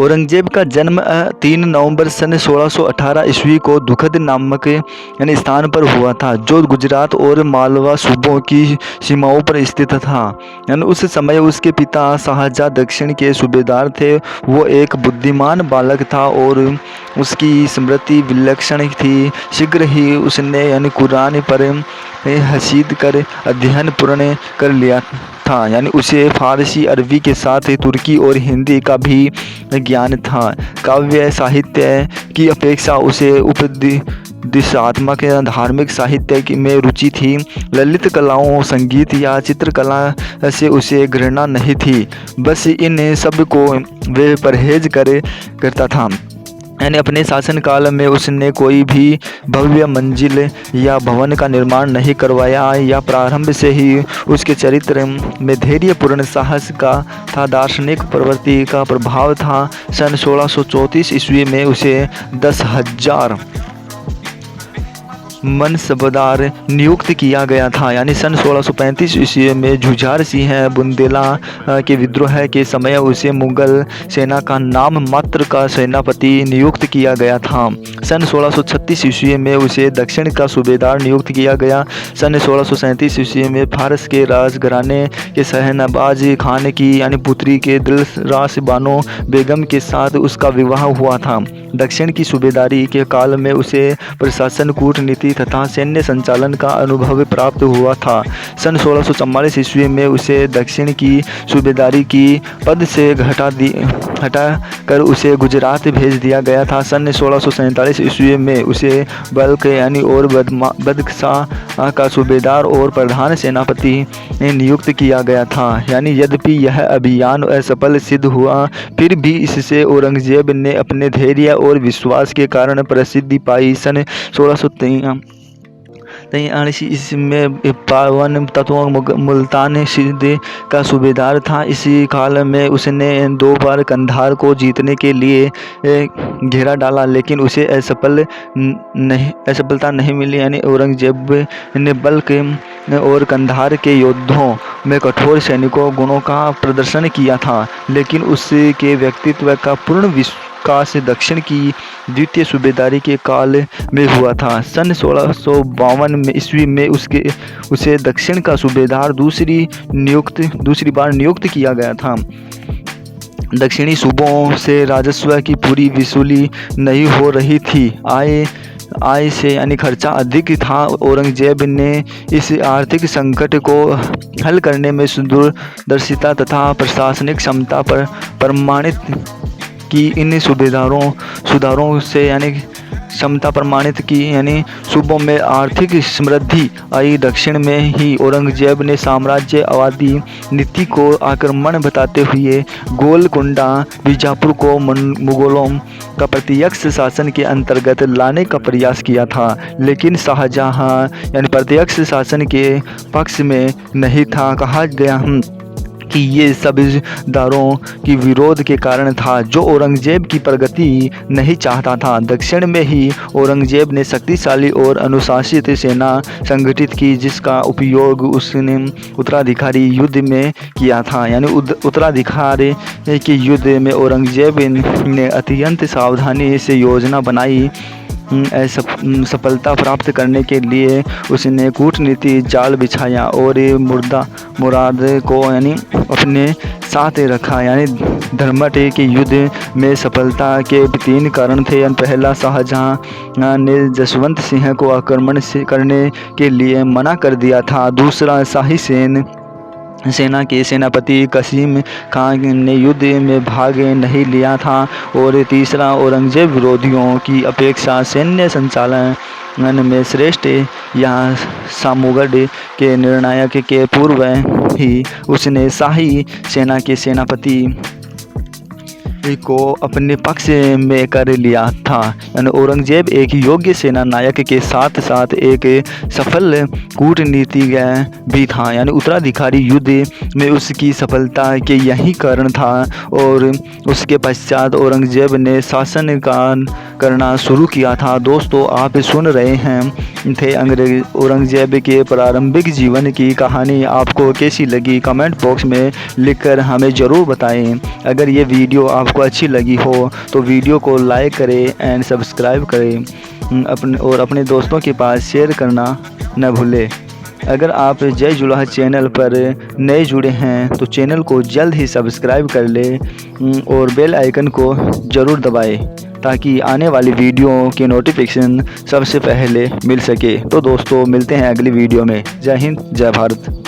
औरंगजेब का जन्म 3 नवंबर सन 1618 ईस्वी को दुखद नामक स्थान पर हुआ था, जो गुजरात और मालवा सूबों की सीमाओं पर स्थित था। उस समय उसके पिता शाहजहाँ दक्षिण के सूबेदार थे। वो एक बुद्धिमान बालक था और उसकी स्मृति विलक्षण थी। शीघ्र ही उसने कुरान पर हसीद कर अध्ययन पूर्ण कर लिया था। उसे फारसी, अरबी के साथ तुर्की और हिंदी का भी ज्ञान था। काव्य साहित्य की अपेक्षा उसे उपदेशात्मक धार्मिक साहित्य में रुचि थी। ललित कलाओं, संगीत या चित्रकला से उसे घृणा नहीं थी। बस इन सब को वे परहेज करता था। अपने शासनकाल में उसने कोई भी भव्य मंजिल या भवन का निर्माण नहीं करवाया या प्रारंभ से ही उसके चरित्र में धैर्यपूर्ण साहस का था, दार्शनिक प्रवृत्ति का प्रभाव था। सन 1634 ईस्वी में उसे 10,000 मनसबदार नियुक्त किया गया था। सन 1635 ईस्वी में जुझार सिंह बुंदेला के विद्रोह के समय उसे मुगल सेना का नाम मात्र का सेनापति नियुक्त किया गया था। सन 1636 ईस्वी में उसे दक्षिण का सूबेदार नियुक्त किया गया। सन 1637 ईस्वी में फारस के राजघराने के शहनवाज खान की पुत्री के दिलरास बानो बेगम के साथ उसका विवाह हुआ था। दक्षिण की सूबेदारी के काल में उसे प्रशासन, कूटनीति तथा सैन्य संचालन का अनुभव प्राप्त हुआ था। सन 1644 ईस्वी में उसे दक्षिण की सूबेदारी की पद से हटा कर उसे गुजरात भेज दिया गया था। सन 1647 ईस्वी में उसे बल्ख और बदख्शां का सूबेदार और प्रधान सेनापति नियुक्त किया गया था। यद्यपि यह अभियान असफल सिद्ध हुआ, फिर भी इससे औरंगजेब ने अपने धैर्य और विश्वास के कारण प्रसिद्धि पाई। सन 1643 इसमें पावन तत्व मुल्तान सिंध का सूबेदार था। इसी काल में उसने 2 बार कंधार को जीतने के लिए घेरा डाला, लेकिन उसे असफलता नहीं मिली। औरंगजेब ने बल्ख और कंधार के युद्धों में कठोर सैनिकों गुणों का प्रदर्शन किया था, लेकिन उसके व्यक्तित्व का पूर्ण विकास दक्षिण की द्वितीय सूबेदारी के काल में हुआ था। सन 1652 ईस्वी में उसे दक्षिण का सूबेदार दूसरी बार नियुक्त किया गया था। दक्षिणी सूबों से राजस्व की पूरी वसूली नहीं हो रही थी। आय से खर्चा अधिक था। औरंगजेब ने इस आर्थिक संकट को हल करने में दूरदर्शिता तथा प्रशासनिक क्षमता पर प्रमाणित की। इन सुधारों से क्षमता प्रमाणित की सूबों में आर्थिक समृद्धि आई। दक्षिण में ही औरंगजेब ने साम्राज्यवादी नीति को आक्रमण बताते हुए गोलकुंडा, बीजापुर को मुगलों का प्रत्यक्ष शासन के अंतर्गत लाने का प्रयास किया था, लेकिन शाहजहाँ प्रत्यक्ष शासन के पक्ष में नहीं था। कहा गया कि ये सब दारों की विरोध के कारण था, जो औरंगजेब की प्रगति नहीं चाहता था। दक्षिण में ही औरंगजेब ने शक्तिशाली और अनुशासित सेना संगठित की, जिसका उपयोग उसने उत्तराधिकारी युद्ध में किया था। उत्तराधिकारी के युद्ध में औरंगजेब ने अत्यंत सावधानी से योजना बनाई। सफलता प्राप्त करने के लिए उसने कूटनीति जाल बिछाया और मुराद को अपने साथ रखा। धर्मट के युद्ध में सफलता के 3 कारण थे। पहला, शाहजहाँ ने जसवंत सिंह को आक्रमण करने के लिए मना कर दिया था। दूसरा, शाही सेना के सेनापति कासिम खान ने युद्ध में भाग नहीं लिया था। और तीसरा, औरंगजेब विरोधियों की अपेक्षा सैन्य संचालन में श्रेष्ठ या सामूगढ़ के निर्णायक के पूर्व ही उसने शाही सेना के सेनापति को अपने पक्ष में कर लिया था। औरंगजेब एक योग्य सेना नायक के साथ साथ एक सफल कूटनीतिज्ञ भी था। यानी उत्तराधिकारी युद्ध में उसकी सफलता के यही कारण था। और उसके पश्चात औरंगजेब ने शासन करना शुरू किया था। दोस्तों, आप सुन रहे हैं थे अंग्रेज औरंगजेब के प्रारंभिक जीवन की कहानी। आपको कैसी लगी कमेंट बॉक्स में लिखकर हमें ज़रूर बताएं। अगर ये वीडियो आपको अच्छी लगी हो तो वीडियो को लाइक करें एंड सब्सक्राइब करें अपने दोस्तों के पास शेयर करना न भूलें। अगर आप जय जुलाहा चैनल पर नए जुड़े हैं तो चैनल को जल्द ही सब्सक्राइब कर लें और बेल आइकन को ज़रूर दबाएं ताकि आने वाली वीडियो के नोटिफिकेशन सबसे पहले मिल सके। तो दोस्तों, मिलते हैं अगली वीडियो में। जय हिंद, जय भारत।